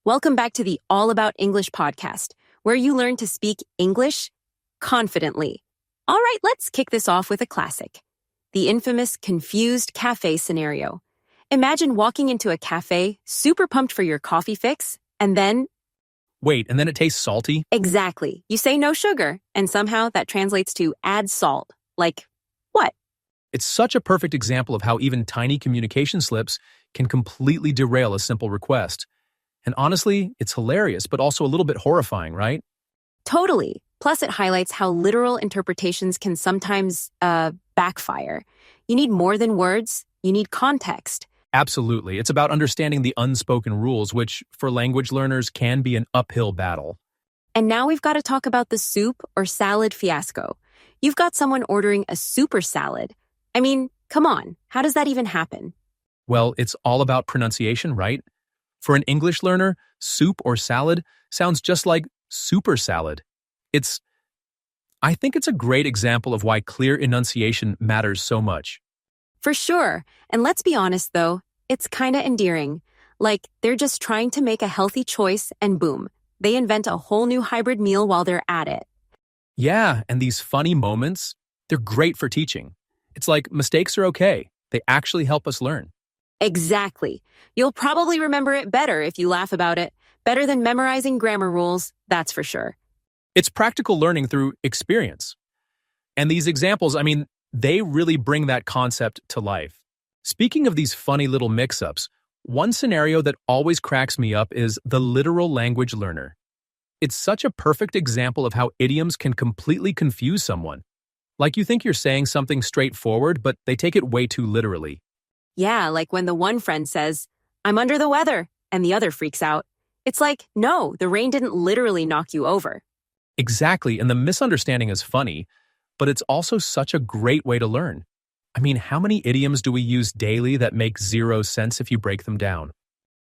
Welcome back to the All About English podcast, where you learn to speak English confidently. All right, let's kick this off with a classic. The infamous confused cafe scenario. Imagine walking into a cafe, super pumped for your coffee fix, and then... Wait, and then it tastes salty? Exactly. You say no sugar, and somehow that translates to add salt. Like, what? It's such a perfect example of how even tiny communication slips can completely derail a simple request. And honestly, it's hilarious, but also a little bit horrifying, right? Totally. Plus, it highlights how literal interpretations can sometimes, backfire. You need more than words. You need context. Absolutely. It's about understanding the unspoken rules, which, for language learners, can be an uphill battle. And now we've got to talk about the soup or salad fiasco. You've got someone ordering a super salad. I mean, come on. How does that even happen? Well, it's all about pronunciation, right? For an English learner, soup or salad sounds just like super salad. I think it's a great example of why clear enunciation matters so much. For sure. And let's be honest, though, it's kinda endearing. Like, they're just trying to make a healthy choice and boom, they invent a whole new hybrid meal while they're at it. Yeah, and these funny moments, they're great for teaching. It's like mistakes are okay. They actually help us learn. Exactly. You'll probably remember it better if you laugh about it. Better than memorizing grammar rules, that's for sure. It's practical learning through experience. And these examples, they really bring that concept to life. Speaking of these funny little mix-ups, one scenario that always cracks me up is the literal language learner. It's such a perfect example of how idioms can completely confuse someone. Like you think you're saying something straightforward, but they take it way too literally. Yeah, like when the one friend says, "I'm under the weather," and the other freaks out. It's like, no, the rain didn't literally knock you over. Exactly, and the misunderstanding is funny, but it's also such a great way to learn. How many idioms do we use daily that make zero sense if you break them down?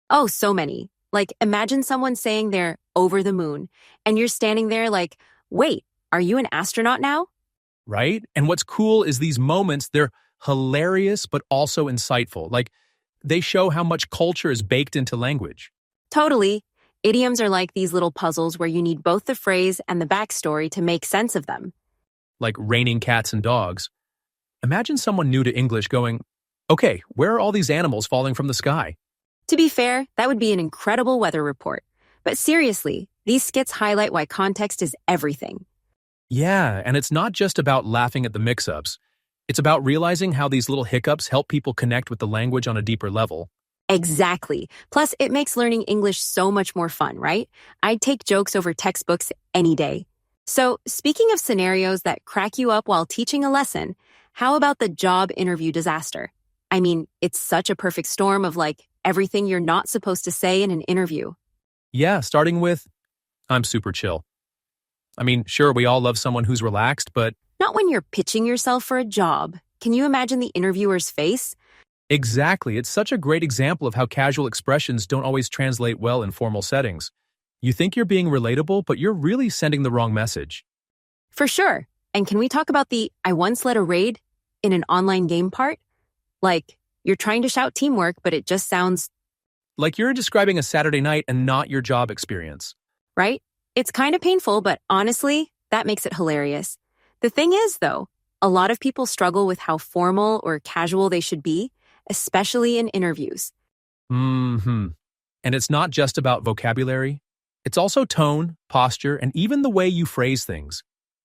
Oh, so many. Like, imagine someone saying they're over the moon, and you're standing there like, wait, are you an astronaut now? Right? And what's cool is these moments, they're hilarious but also insightful. Like, they show how much culture is baked into language. Totally. Idioms are like these little puzzles where you need both the phrase and the backstory to make sense of them. Like raining cats and dogs. Imagine someone new to English going, okay, where are all these animals falling from the sky? To be fair, that would be an incredible weather report. But seriously, these skits highlight why context is everything. Yeah, and it's not just about laughing at the mix-ups. It's about realizing how these little hiccups help people connect with the language on a deeper level. Exactly. Plus, it makes learning English so much more fun, right? I'd take jokes over textbooks any day. So, speaking of scenarios that crack you up while teaching a lesson, how about the job interview disaster? It's such a perfect storm of everything you're not supposed to say in an interview. Yeah, starting with, I'm super chill. Sure, we all love someone who's relaxed, but... Not when you're pitching yourself for a job. Can you imagine the interviewer's face? Exactly. It's such a great example of how casual expressions don't always translate well in formal settings. You think you're being relatable, but you're really sending the wrong message. For sure. And can we talk about the "I once led a raid" in an online game part? Like, you're trying to shout teamwork, but it just sounds... Like you're describing a Saturday night and not your job experience. Right? It's kind of painful, but honestly, that makes it hilarious. The thing is, though, a lot of people struggle with how formal or casual they should be, especially in interviews. And it's not just about vocabulary. It's also tone, posture, and even the way you phrase things.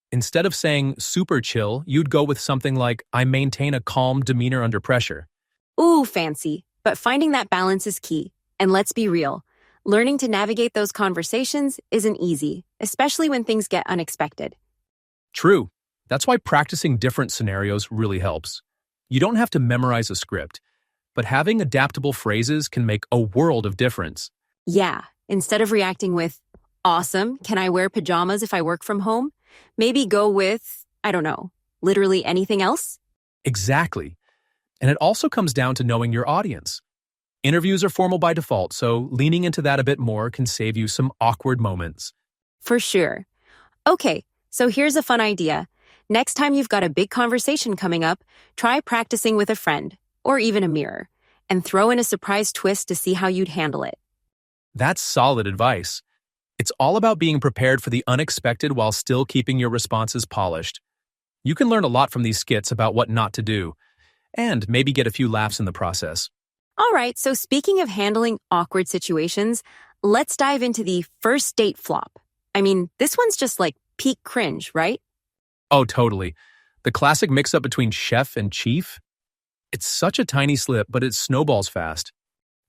Instead of saying super chill, you'd go with something like, I maintain a calm demeanor under pressure. Ooh, fancy. But finding that balance is key. And let's be real. Learning to navigate those conversations isn't easy, especially when things get unexpected. True. That's why practicing different scenarios really helps. You don't have to memorize a script, but having adaptable phrases can make a world of difference. Yeah, instead of reacting with, awesome, can I wear pajamas if I work from home? Maybe go with, I don't know, literally anything else? Exactly. And it also comes down to knowing your audience. Interviews are formal by default, so leaning into that a bit more can save you some awkward moments. For sure. Okay, so here's a fun idea. Next time you've got a big conversation coming up, try practicing with a friend, or even a mirror, and throw in a surprise twist to see how you'd handle it. That's solid advice. It's all about being prepared for the unexpected while still keeping your responses polished. You can learn a lot from these skits about what not to do, and maybe get a few laughs in the process. All right, so speaking of handling awkward situations, let's dive into the first date flop. I mean, this one's just like peak cringe, right? Oh, totally. The classic mix-up between chef and chief. It's such a tiny slip, but it snowballs fast.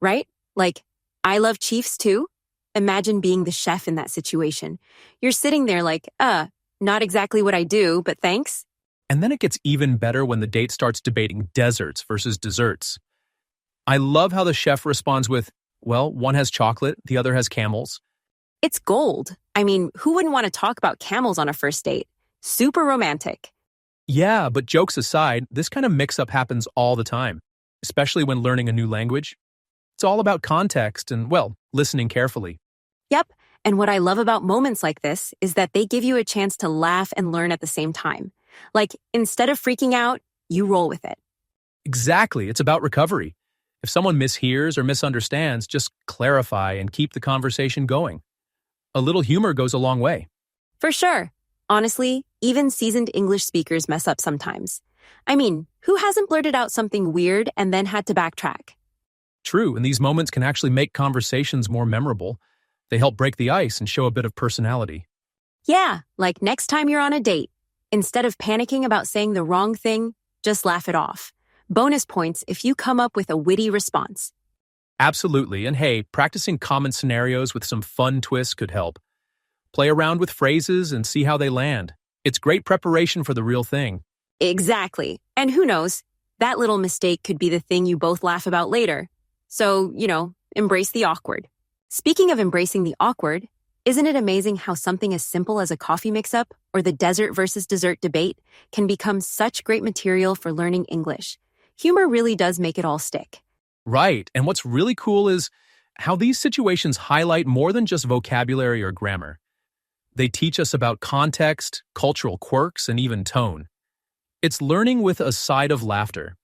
Right? Like, I love Chiefs too. Imagine being the chef in that situation. You're sitting there like, not exactly what I do, but thanks. And then it gets even better when the date starts debating deserts versus desserts. I love how the chef responds with, well, one has chocolate, the other has camels. It's gold. I mean, who wouldn't want to talk about camels on a first date? Super romantic. Yeah, but jokes aside, this kind of mix-up happens all the time, especially when learning a new language. It's all about context and, well, listening carefully. Yep, and what I love about moments like this is that they give you a chance to laugh and learn at the same time. Like, instead of freaking out, you roll with it. Exactly, it's about recovery. If someone mishears or misunderstands, just clarify and keep the conversation going. A little humor goes a long way. For sure. Honestly, even seasoned English speakers mess up sometimes. I mean, who hasn't blurted out something weird and then had to backtrack? True, and these moments can actually make conversations more memorable. They help break the ice and show a bit of personality. Yeah, like next time you're on a date, instead of panicking about saying the wrong thing, just laugh it off. Bonus points if you come up with a witty response. Absolutely, and hey, practicing common scenarios with some fun twists could help. Play around with phrases and see how they land. It's great preparation for the real thing. Exactly. And who knows, that little mistake could be the thing you both laugh about later. So, embrace the awkward. Speaking of embracing the awkward, isn't it amazing how something as simple as a coffee mix-up or the desert versus dessert debate can become such great material for learning English? Humor really does make it all stick. Right, and what's really cool is how these situations highlight more than just vocabulary or grammar. They teach us about context, cultural quirks, and even tone. It's learning with a side of laughter.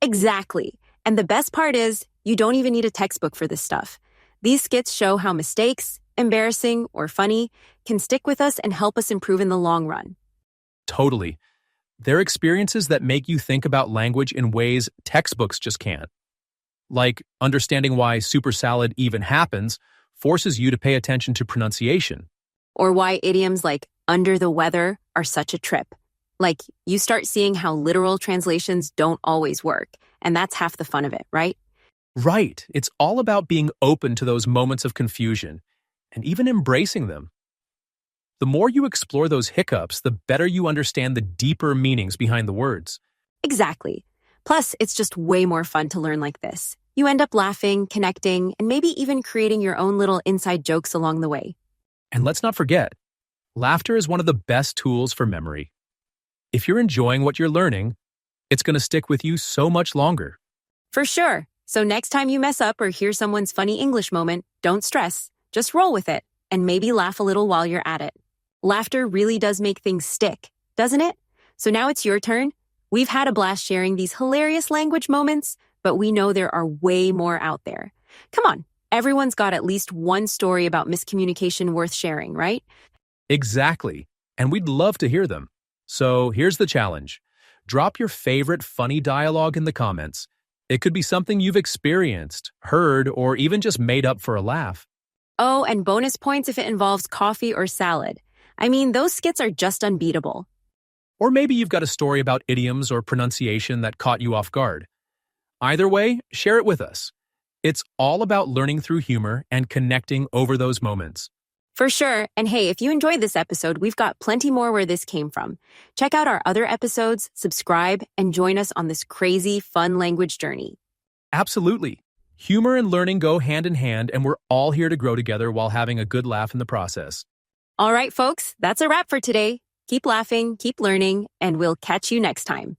Exactly. And the best part is, you don't even need a textbook for this stuff. These skits show how mistakes, embarrassing or funny, can stick with us and help us improve in the long run. Totally. They're experiences that make you think about language in ways textbooks just can't. Like understanding why super salad even happens forces you to pay attention to pronunciation. Or why idioms like under the weather are such a trip. Like, you start seeing how literal translations don't always work, and that's half the fun of it, right? Right. It's all about being open to those moments of confusion and even embracing them. The more you explore those hiccups, the better you understand the deeper meanings behind the words. Exactly. Plus, it's just way more fun to learn like this. You end up laughing, connecting, and maybe even creating your own little inside jokes along the way. And let's not forget, laughter is one of the best tools for memory. If you're enjoying what you're learning, it's going to stick with you so much longer. For sure. So next time you mess up or hear someone's funny English moment, don't stress. Just roll with it and maybe laugh a little while you're at it. Laughter really does make things stick, doesn't it? So now it's your turn. We've had a blast sharing these hilarious language moments, but we know there are way more out there. Come on, everyone's got at least one story about miscommunication worth sharing, right? Exactly. And we'd love to hear them. So here's the challenge. Drop your favorite funny dialogue in the comments. It could be something you've experienced, heard, or even just made up for a laugh. Oh, and bonus points if it involves coffee or salad. I mean, those skits are just unbeatable. Or maybe you've got a story about idioms or pronunciation that caught you off guard. Either way, share it with us. It's all about learning through humor and connecting over those moments. For sure. And hey, if you enjoyed this episode, we've got plenty more where this came from. Check out our other episodes, subscribe, and join us on this crazy, fun language journey. Absolutely. Humor and learning go hand in hand, and we're all here to grow together while having a good laugh in the process. All right, folks, that's a wrap for today. Keep laughing, keep learning, and we'll catch you next time.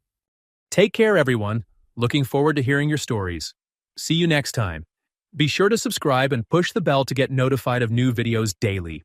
Take care, everyone. Looking forward to hearing your stories. See you next time. Be sure to subscribe and push the bell to get notified of new videos daily.